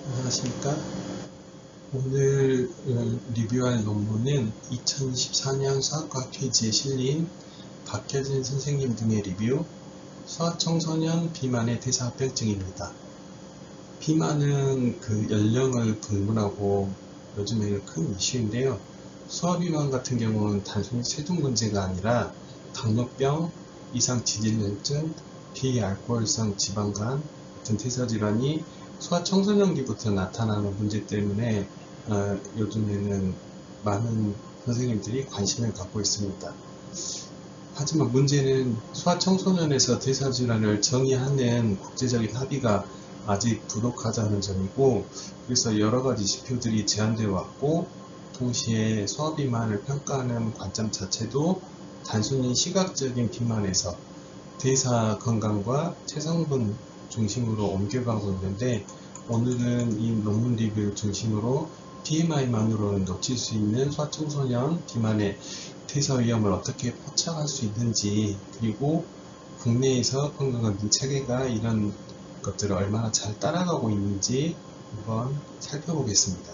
안녕하십니까. 오늘 리뷰할 논문은 2014년 수학과학회지에 실린 박혜진 선생님 등의 리뷰 수학청소년 비만의 대사합병증입니다. 비만은 그 연령을 불문하고 요즘에는 큰 이슈인데요. 소아비만 같은 경우는 단순히 체중 문제가 아니라 당뇨병, 이상지질염증, 비알코올성 지방간 같은 대사질환이 소아청소년기부터 나타나는 문제 때문에 요즘에는 많은 선생님들이 관심을 갖고 있습니다. 하지만 문제는 소아청소년에서 대사질환을 정의하는 국제적인 합의가 아직 부족하다는 점이고, 그래서 여러가지 지표들이 제한되어 왔고, 동시에 소아비만을 평가하는 관점 자체도 단순히 시각적인 비만에서 대사 건강과 체성분 중심으로 옮겨가고 있는데, 오늘은 이 논문 리뷰를 중심으로 BMI만으로는 놓칠 수 있는 소아청소년 비만의 대사 위험을 어떻게 포착할 수 있는지, 그리고 국내에서 건강검진 체계가 이런 것들을 얼마나 잘 따라가고 있는지 한번 살펴보겠습니다.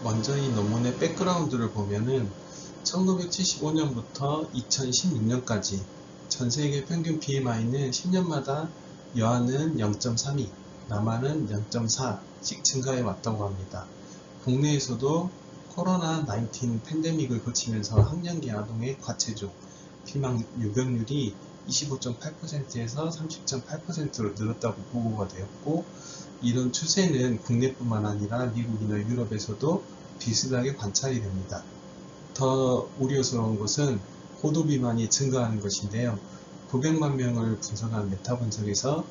먼저 이 논문의 백그라운드를 보면은 1975년부터 2016년까지 전세계 평균 BMI는 10년마다 여아는 0.32, 남아는 0.4씩 증가해 왔다고 합니다. 국내에서도 코로나19 팬데믹을 거치면서 학령기 아동의 과체중, 비만 유병률이 25.8%에서 30.8%로 늘었다고 보고가 되었고, 이런 추세는 국내뿐만 아니라 미국이나 유럽에서도 비슷하게 관찰이 됩니다. 더 우려스러운 것은 고도비만이 증가하는 것인데요. 900만 명을 분석한 메타 분석에서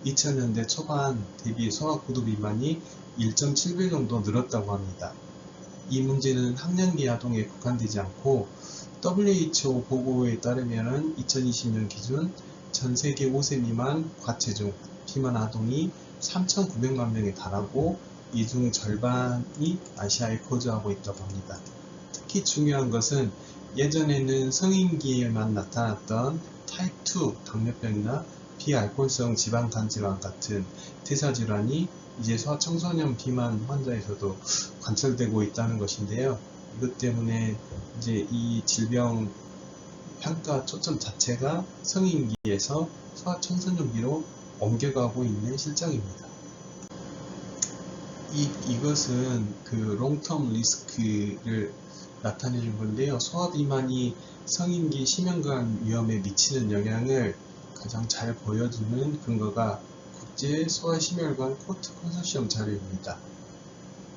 2000년대 초반 대비 소아고도비만이 1.7배 정도 늘었다고 합니다. 이 문제는 학령기 아동에 국한되지 않고 WHO 보고에 따르면 2020년 기준 전 세계 5세 미만 과체중 비만 아동이 3,900만 명에 달하고 이 중 절반이 아시아에 거주하고 있다고 합니다. 특히 중요한 것은 예전에는 성인기에만 나타났던 타입 2 당뇨병이나 비알코올성 지방간질환 같은 대사질환이 이제 소아청소년 비만 환자에서도 관찰되고 있다는 것인데요. 이것 때문에 이제 이 질병 평가 초점 자체가 성인기에서 소아청소년기로 옮겨가고 있는 실정입니다. 이것은 그 롱텀 리스크를 나타내는 건데요. 소아비만이 성인기 심혈관 위험에 미치는 영향을 가장 잘 보여주는 근거가 국제 소아심혈관 코트 컨소시엄 자료입니다.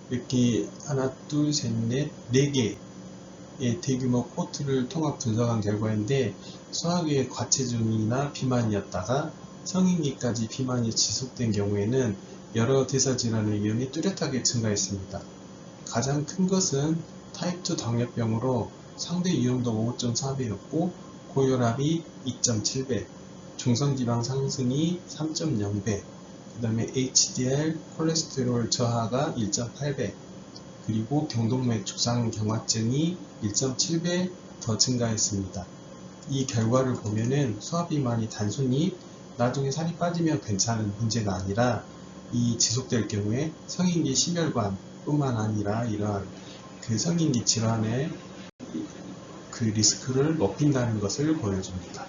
이렇게 하나, 둘, 셋, 넷, 4개의 대규모 코트를 통합 분석한 결과인데, 소아기의 과체중이나 비만이었다가 성인기까지 비만이 지속된 경우에는 여러 대사질환의 위험이 뚜렷하게 증가했습니다. 가장 큰 것은 타입 2 당뇨병으로 상대 위험도가 5.4배였고 고혈압이 2.7배, 중성지방 상승이 3.0배, 그 다음에 HDL 콜레스테롤 저하가 1.8배, 그리고 경동맥 죽상경화증이 1.7배 더 증가했습니다. 이 결과를 보면은 소아비만이 단순히 나중에 살이 빠지면 괜찮은 문제가 아니라 이 지속될 경우에 성인기 심혈관 뿐만 아니라 이러한 그 성인기 질환의 그 리스크를 높인다는 것을 보여줍니다.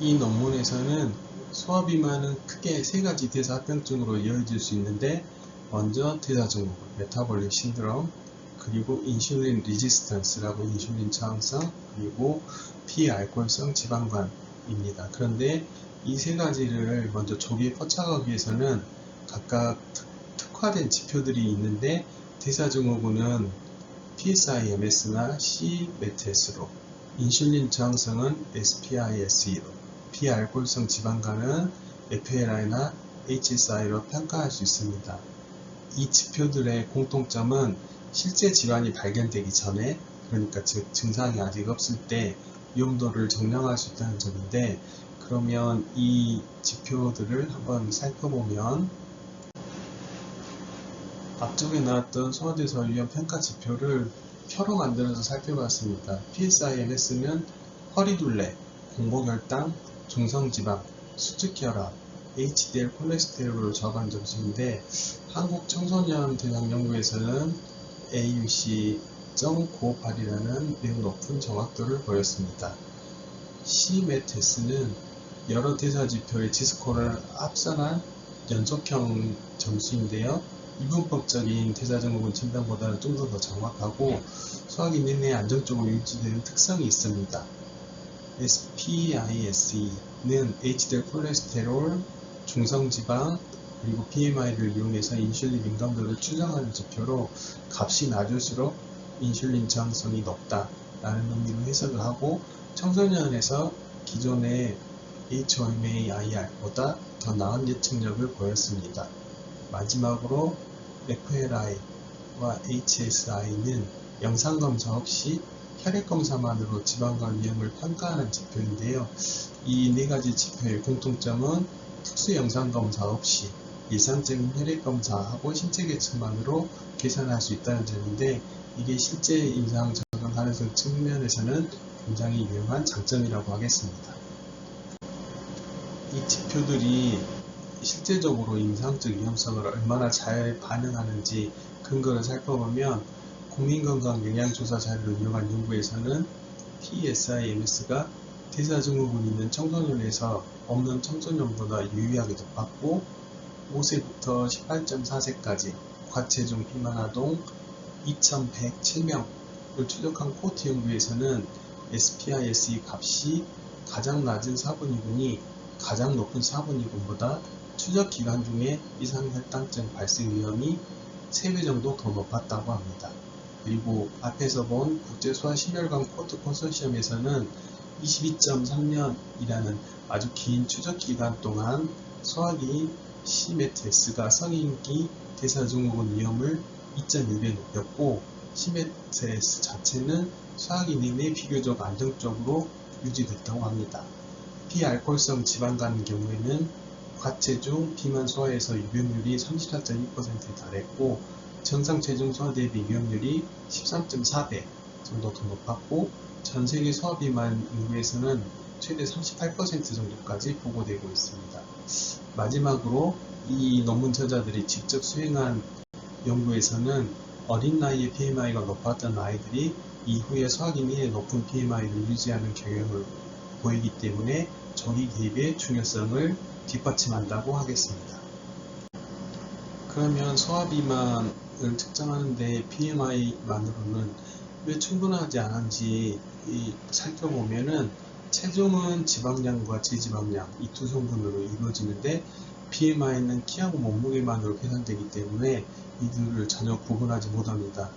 이 논문에서는 소아비만은 크게 3가지 대사합병증으로 이어질 수 있는데, 먼저 대사증후군, 메타볼릭 신드롬, 그리고 인슐린 리지스턴스라고 인슐린 저항성, 그리고 비알코올성 지방간입니다. 그런데 이 3가지를 먼저 조기에 포착하기 위해서는 각각 특화된 지표들이 있는데, 대사증후군은 PSI-MS나 C-METS로, 인슐린 저항성은 SPISE로, 비알코올성 지방간은 FLI나 HSI로 평가할 수 있습니다. 이 지표들의 공통점은 실제 질환이 발견되기 전에, 그러니까 즉 증상이 아직 없을 때 위험도를 정량할 수 있다는 점인데, 그러면 이 지표들을 한번 살펴보면 앞쪽에 나왔던 소아대사 위험 평가 지표를 표로 만들어서 살펴봤습니다. PSI-MS는 허리둘레, 공복혈당, 중성지방, 수축혈압, HDL 콜레스테롤을 저하한 점수인데 한국 청소년 대상 연구에서는 AUC.958이라는 매우 높은 정확도를 보였습니다. CMATS는 여러 대사지표의 지스코를 합산한 연속형 점수인데요. 이분법적인 대사증후군 진단보다는 좀 더 정확하고 소화기 내내 안정적으로 유지되는 특성이 있습니다. SPISE는 HDL 콜레스테롤, 중성지방, 그리고 BMI를 이용해서 인슐린 민감도를 추정하는 지표로 값이 낮을수록 인슐린 저항성이 높다라는 의미로 해석을 하고 청소년에서 기존의 HOMA-IR보다 더 나은 예측력을 보였습니다. 마지막으로 FLI와 HSI는 영상검사 없이 혈액검사만으로 지방간 위험을 평가하는 지표인데요. 이 네 가지 지표의 공통점은 특수 영상검사 없이 일상적인 혈액검사하고 신체 계측만으로 계산할 수 있다는 점인데 이게 실제 임상 적용 가능성 측면에서는 굉장히 유용한 장점이라고 하겠습니다. 이 지표들이 실제적으로 임상적 위험성을 얼마나 잘 반영하는지 근거를 살펴보면 국민건강영양조사 자료를 이용한 연구에서는 PSI-MS가 대사증후군 있는 청소년에서 없는 청소년보다 유의하게 높았고 5세부터 18.4세까지 과체중 비만 아동 2107명을 추적한 코호트 연구에서는 SPISE 값이 가장 낮은 4분위군이 가장 높은 4분위군보다 추적 기간 중에 이상혈당증 발생 위험이 3배 정도 더 높았다고 합니다. 그리고 앞에서 본 국제소아심혈관 코호트 컨소시엄에서는 22.3년이라는 아주 긴 추적 기간 동안 소화기 CMATS가 성인기 대사증후군 위험을 2.1배 높였고 CMATS 자체는 소화기 내내 비교적 안정적으로 유지됐다고 합니다. 비알코올성 지방간의 경우에는 과체중 비만 소화에서 유병률이 34.2%에 달했고 정상 체중 소화 대비 위험률이 13.4배 정도 더 높았고 전세계 소화 비만 인구에서는 최대 38% 정도까지 보고되고 있습니다. 마지막으로 이 논문 저자들이 직접 수행한 연구에서는 어린 나이에 BMI가 높았던 아이들이 이후에 소화기 내에 높은 BMI를 유지하는 경향을 보이기 때문에 조기 개입의 중요성을 뒷받침한다고 하겠습니다. 그러면 소화비만을 측정하는데 BMI만으로는 왜 충분하지 않은지 살펴보면은 체중은 지방량과 지지방량 이 두 성분으로 이루어지는데 BMI는 키하고 몸무게만으로 계산되기 때문에 이들을 전혀 구분하지 못합니다.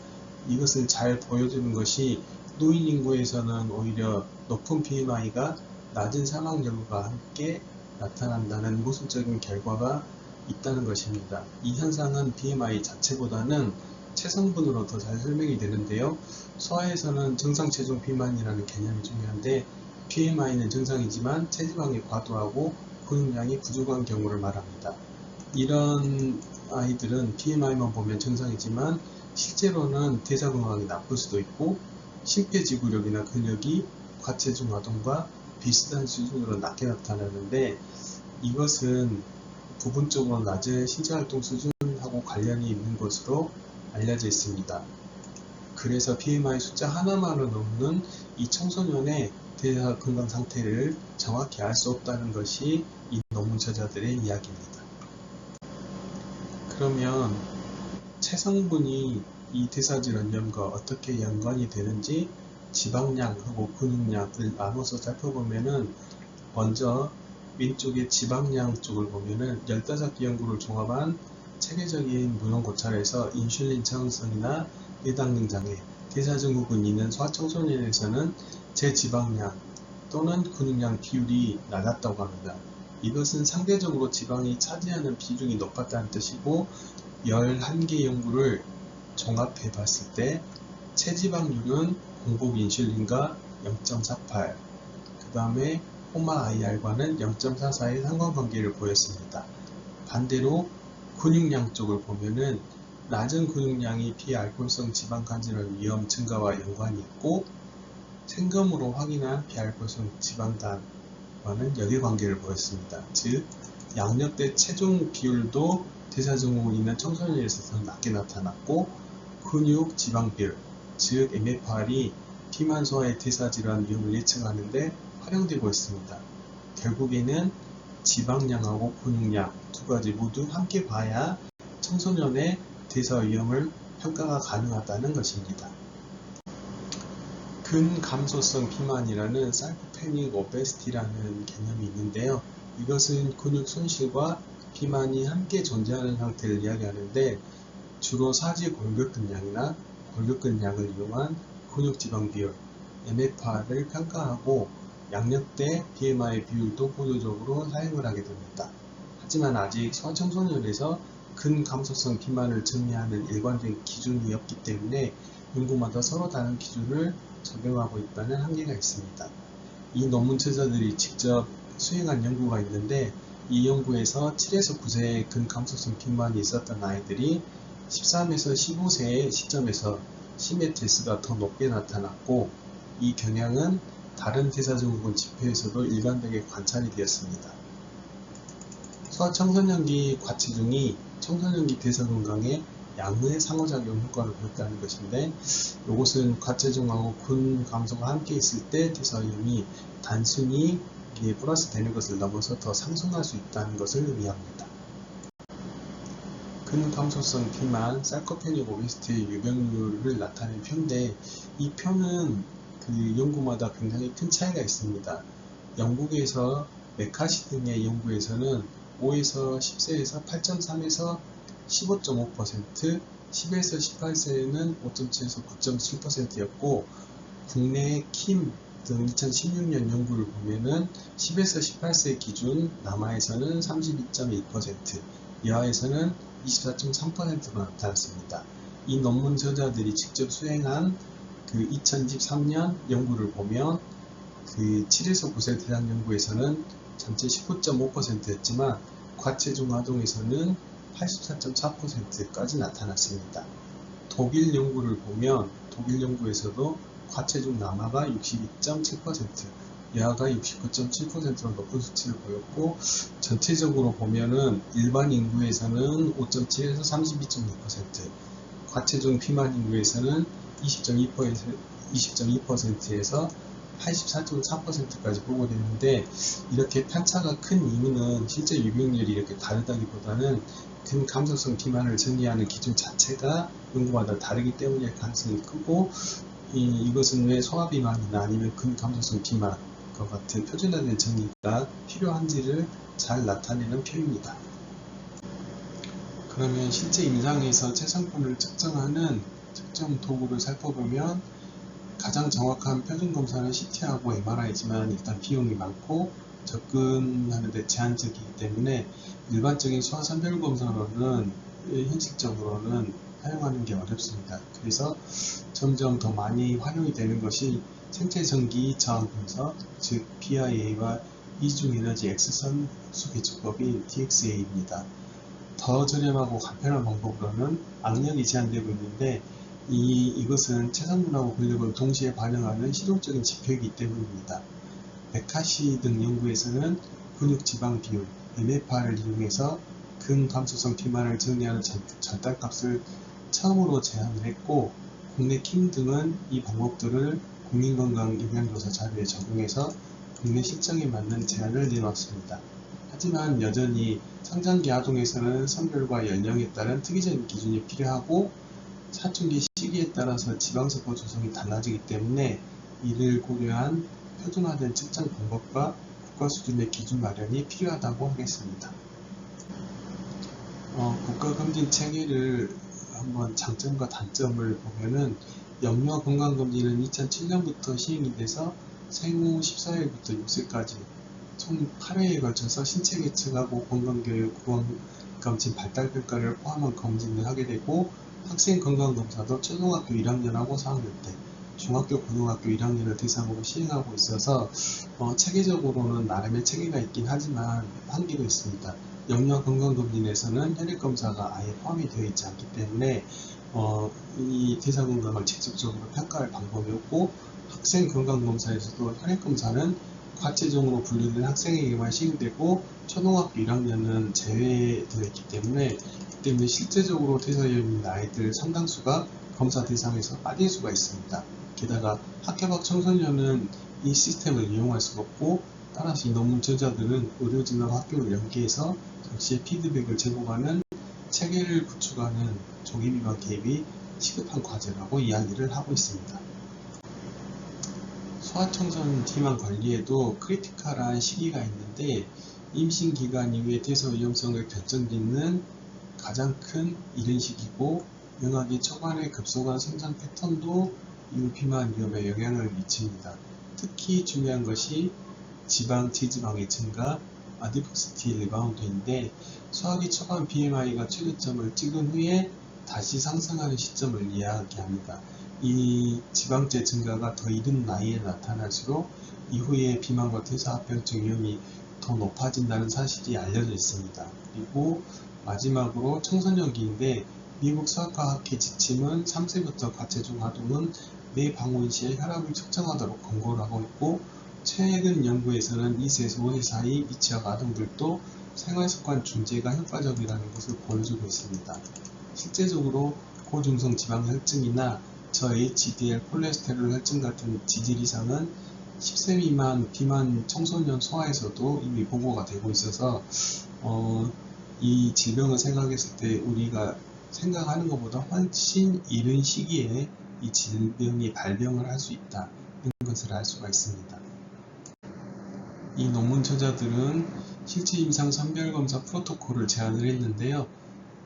이것을 잘 보여주는 것이 노인 인구에서는 오히려 높은 BMI가 낮은 사망률과 함께 나타난다는 모순적인 결과가 있다는 것입니다. 이 현상은 BMI 자체보다는 체성분으로 더 잘 설명이 되는데요. 소아에서는 정상 체중 비만이라는 개념이 중요한데 BMI는 정상이지만 체지방이 과도하고 근육량이 부족한 경우를 말합니다. 이런 아이들은 BMI만 보면 정상이지만 실제로는 대사 건강이 나쁠 수도 있고 심폐지구력이나 근력이 과체중 아동과 비슷한 수준으로 낮게 나타나는데 이것은 부분적으로 낮은 신체활동 수준하고 관련이 있는 것으로 알려져 있습니다. 그래서 BMI 숫자 하나만을 넘는 이 청소년의 대사 건강 상태를 정확히 알 수 없다는 것이 이 논문 저자들의 이야기입니다. 그러면 체성분이 이 대사질환염과 어떻게 연관이 되는지 지방량하고 근육량을 나눠서 살펴보면은 먼저 왼쪽의 지방량 쪽을 보면은 15개 연구를 종합한 체계적인 무용고찰에서 인슐린 저항성이나 뇌당능 장애, 대사증후군이 있는 소아청소년에서는 제지방량 또는 근육량 비율이 낮았다고 합니다. 이것은 상대적으로 지방이 차지하는 비중이 높았다는 뜻이고 11개 연구를 종합해 봤을 때 체지방률은 공복 인슐린과 0.48, 그 다음에 호마-IR과는 0.44의 상관관계를 보였습니다. 반대로 근육량 쪽을 보면은 낮은 근육량이 비알코올성 지방간질환 위험 증가와 연관이 있고 생검으로 확인한 비알코올성 지방단과는 역의 관계를 보였습니다. 즉 양력대 체중 비율도 대사증후군 있는 청소년에 있어서 낮게 나타났고, 근육 지방 비율, 즉 MFR이 비만 소아의 대사질환 위험을 예측하는데 활용되고 있습니다. 결국에는 지방량하고 근육량 두 가지 모두 함께 봐야 청소년의 대사 위험을 평가가 가능하다는 것입니다. 근감소성 비만이라는 사이코페닉 오베시티라는 개념이 있는데요. 이것은 근육 손실과 비만이 함께 존재하는 상태를 이야기하는데, 주로 사지 골격근량이나 골격근량을 이용한 근육지방 비율, MFR을 평가하고 양력대 BMI 비율도 보조적으로 사용을 하게 됩니다. 하지만 아직 소아청소년에서 근감소성 비만을 정의하는 일관된 기준이 없기 때문에 연구마다 서로 다른 기준을 적용하고 있다는 한계가 있습니다. 이 논문 저자들이 직접 수행한 연구가 있는데, 이 연구에서 7에서 9세의 근감소성 비만이 있었던 아이들이 13에서 15세의 시점에서 CMATS가 더 높게 나타났고, 이 경향은 다른 대사증후군 지표에서도 일관되게 관찰이 되었습니다. 소아청소년기 과체중이 청소년기 대사 건강에 양의 상호작용 효과를 보였다는 것인데, 이것은 과체중하고 근감소가 함께 있을 때 대사 위험이 단순히 플러스 되는 것을 넘어서 더 상승할 수 있다는 것을 의미합니다. 근감소성 비만, 사이코페닉 오베시티의 유병률을 나타낸 표인데, 이 표는 그 연구마다 굉장히 큰 차이가 있습니다. 영국에서 메카시 등의 연구에서는 5에서 10세에서 8.3에서 15.5%, 10에서 18세에는 5.7에서 9.7%였고, 국내의 킴 등 2016년 연구를 보면은 10에서 18세 기준 남아에서는 32.1%, 여아에서는 24.3%로 나타났습니다. 이 논문 저자들이 직접 수행한 그 2023년 연구를 보면 그 7에서 9세 대상 연구에서는 전체 19.5%였지만 과체중 아동에서는 84.4%까지 나타났습니다. 독일 연구를 보면 독일 연구에서도 과체중 남아가 62.7%, 여아가 69.7%로 높은 수치를 보였고, 전체적으로 보면은 일반 인구에서는 5.7에서 32.6%, 과체중 비만 인구에서는 20.2%에서 84.4%까지 보고되는데, 이렇게 편차가 큰 이유는 실제 유병률이 이렇게 다르다기보다는 근감소성 비만을 정의하는 기준 자체가 연구마다 다르기 때문일 가능성이 크고, 이것은 왜 소아비만이나 아니면 근감소성 비만과 같은 표준화된 정의가 필요한지를 잘 나타내는 표입니다. 그러면 실제 임상에서 체성분을 측정하는 측정 도구를 살펴보면, 가장 정확한 표준 검사는 CT하고 MRI지만 일단 비용이 많고 접근하는 데 제한적이기 때문에 일반적인 소아 선별 검사로는 현실적으로는 사용하는 게 어렵습니다. 그래서 점점 더 많이 활용이 되는 것이 생체전기 저항 검사, 즉 BIA와 이중에너지 X선수 개축법인 DXA입니다. 더 저렴하고 간편한 방법으로는 악력이 제한되고 있는데, 이것은 체성분하고 근력을 동시에 반영하는 실용적인 지표이기 때문입니다. 메카시 등 연구에서는 근육지방 비율, MFR을 이용해서 근감소성 비만을 정의하는 절단값을 처음으로 제안을 했고, 국내 킴 등은 이 방법들을 국민건강영양조사 자료에 적용해서 국내 실정에 맞는 제안을 내놓았습니다. 하지만 여전히 성장기 아동에서는 성별과 연령에 따른 특이적인 기준이 필요하고, 사춘기 시기에 따라서 지방세포 조성이 달라지기 때문에 이를 고려한 표준화된 측정 방법과 국가 수준의 기준 마련이 필요하다고 하겠습니다. 국가검진 체계를 한번 장점과 단점을 보면은, 영유아 건강검진은 2007년부터 시행이 돼서 생후 14일부터 6세까지 총 8회에 걸쳐서 신체 계측하고 건강교육, 구강검진, 발달평가를 포함한 검진을 하게 되고, 학생 건강검사도 초등학교 1학년하고 4학년 때, 중학교, 고등학교 1학년을 대상으로 시행하고 있어서 체계적으로는 나름의 체계가 있긴 하지만 한계도 있습니다. 영유아 건강검진에서는 혈액검사가 아예 포함이 되어 있지 않기 때문에 이 대사 건강을 직접적으로 평가할 방법이 없고, 학생 건강검사에서도 혈액검사는 과체중으로 분류된 학생에게만 시행되고 초등학교 1학년은 제외되어 있기 때문에 실제적으로 대사위험인 아이들 상당수가 검사 대상에서 빠질 수가 있습니다. 게다가 학교 밖 청소년은 이 시스템을 이용할 수가 없고, 따라서 이 논문 저자들은 의료진과 학교를 연계해서 정시에 피드백을 제공하는 체계를 구축하는 조기 비만 개입이 시급한 과제라고 이야기를 하고 있습니다. 소아청소년 비만 관리에도 크리티컬한 시기가 있는데, 임신 기간 이후에 대사 위험성을 결정짓는 가장 큰 이른 시기고, 영아기 초반의 급속한 성장 패턴도 이후 비만 위험에 영향을 미칩니다. 특히 중요한 것이 지방, 지지방의 증가, 아디포시티 리바운드인데, 소아기 초반 BMI가 최저점을 찍은 후에 다시 상승하는 시점을 이야기합니다. 이 지방제 증가가 더 이른 나이에 나타날수록 이후에 비만과 대사합병증 위험이 더 높아진다는 사실이 알려져 있습니다. 그리고 마지막으로 청소년기인데, 미국 소아과학회 지침은 3세부터 과체중 아동은 매 방문 시에 혈압을 측정하도록 권고를 하고 있고, 최근 연구에서는 2세에서 5세 사이 미취학 아동들도 생활습관 중재가 효과적이라는 것을 보여주고 있습니다. 실제적으로 고중성 지방혈증이나 저HDL 콜레스테롤 혈증 같은 지질 이상은 10세 미만 비만 청소년 소아에서도 이미 보고가 되고 있어서 이 질병을 생각했을 때 우리가 생각하는 것보다 훨씬 이른 시기에 이 질병이 발병을 할 수 있다, 이런 것을 알 수가 있습니다. 이 논문 저자들은 실제 임상 선별검사 프로토콜을 제안을 했는데요.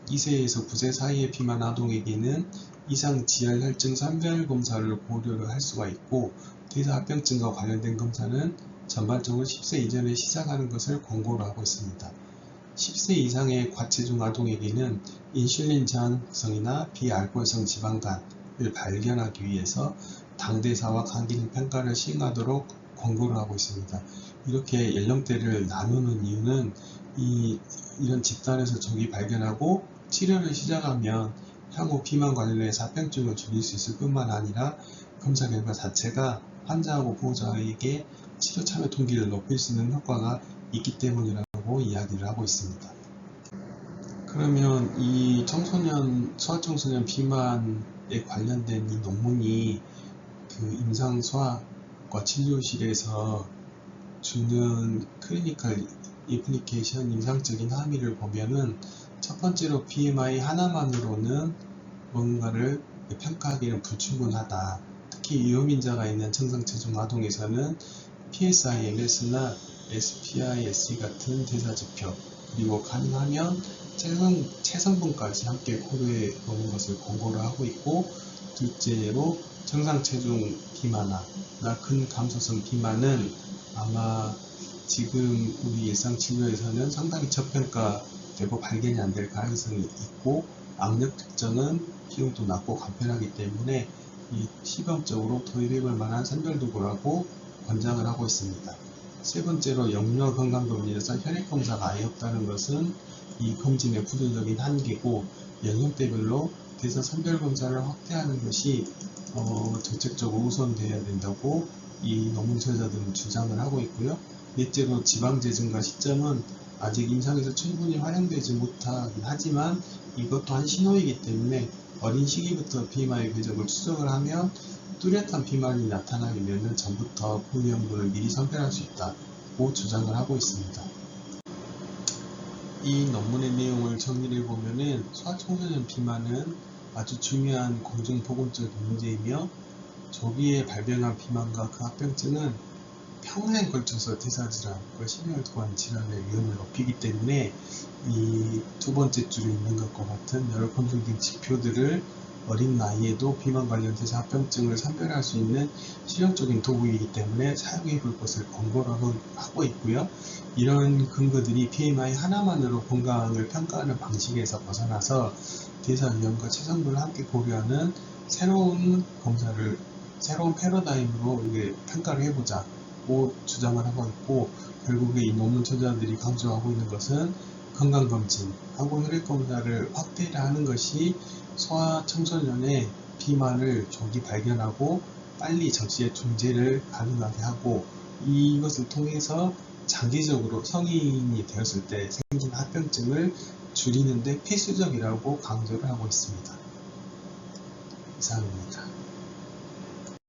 2세에서 9세 사이의 비만 아동에게는 이상 지혈 혈증 선별검사를 고려를 할 수가 있고, 대사합병증과 관련된 검사는 전반적으로 10세 이전에 시작하는 것을 권고를 하고 있습니다. 10세 이상의 과체중 아동에게는 인슐린 저항성이나 비알코올성 지방간을 발견하기 위해서 당대사와 간기능 평가를 시행하도록 권고를 하고 있습니다. 이렇게 연령대를 나누는 이유는 이런 집단에서 조기 발견하고 치료를 시작하면 향후 비만 관련해서 합병증을 줄일 수 있을 뿐만 아니라 검사 결과 자체가 환자하고 보호자에게 치료 참여 동기를 높일 수 있는 효과가 있기 때문이라고 이야기를 하고 있습니다. 그러면 이 소아청소년 비만에 관련된 이 논문이 그 임상소아과 진료실에서 주는 클리니컬 애플리케이션 임상적인 함의를 보면은, 첫 번째로 BMI 하나만으로는 뭔가를 평가하기는 불충분하다. 특히 위험인자가 있는 정상체중 아동에서는 PSI-MS나 SPISE 같은 대사지표, 그리고 가능하면 체성분까지 함께 고려해 보는 것을 권고를 하고 있고, 둘째로 정상체중 비만이나 근감소성 비만은 아마 지금 우리 일상진료에서는 상당히 저평가되고 발견이 안 될 가능성이 있고, 악력 측정은 비용도 낮고 간편하기 때문에 이 시범적으로 도입해볼 만한 선별도구라고 권장을 하고 있습니다. 세 번째로 영유아 건강검진에서 혈액검사가 아예 없다는 것은 이 검진의 부수적인 한계고, 연령대별로 대사 선별검사를 확대하는 것이 정책적으로 우선되어야 된다고 이 논문 저자들은 주장을 하고 있고요. 넷째로 지방제 증가 시점은 아직 임상에서 충분히 활용되지 못하긴 하지만 이것 또한 신호이기 때문에 어린 시기부터 BMI 궤적을 추적을 하면 뚜렷한 비만이 나타나기 몇 년 전부터 부위험군을 미리 선별할 수 있다고 주장을 하고 있습니다. 이 논문의 내용을 정리해 보면은, 소아청소년 비만은 아주 중요한 공중보건적 문제이며, 조기에 발병한 비만과 그 합병증은 평생 걸쳐서 대사질환과 심혈관 질환의 위험을 높이기 때문에 이 두 번째 줄에 있는 것과 같은 여러 검증된 지표들을 어린 나이에도 비만 관련 대사합병증을 선별할 수 있는 실용적인 도구이기 때문에 사용해 볼 것을 권고를 하고 있고요. 이런 근거들이 BMI 하나만으로 건강을 평가하는 방식에서 벗어나서 대사 위험과 체성분을 함께 고려하는 새로운 패러다임으로 평가를 해보자고 주장을 하고 있고, 결국에 이 논문 저자들이 강조하고 있는 것은 건강검진하고 혈액검사를 확대를 하는 것이 소아청소년의 비만을 조기 발견하고 빨리 정시에 중재를 가능하게 하고, 이것을 통해서 장기적으로 성인이 되었을 때 생긴 합병증을 줄이는 데 필수적이라고 강조를 하고 있습니다. 이상입니다.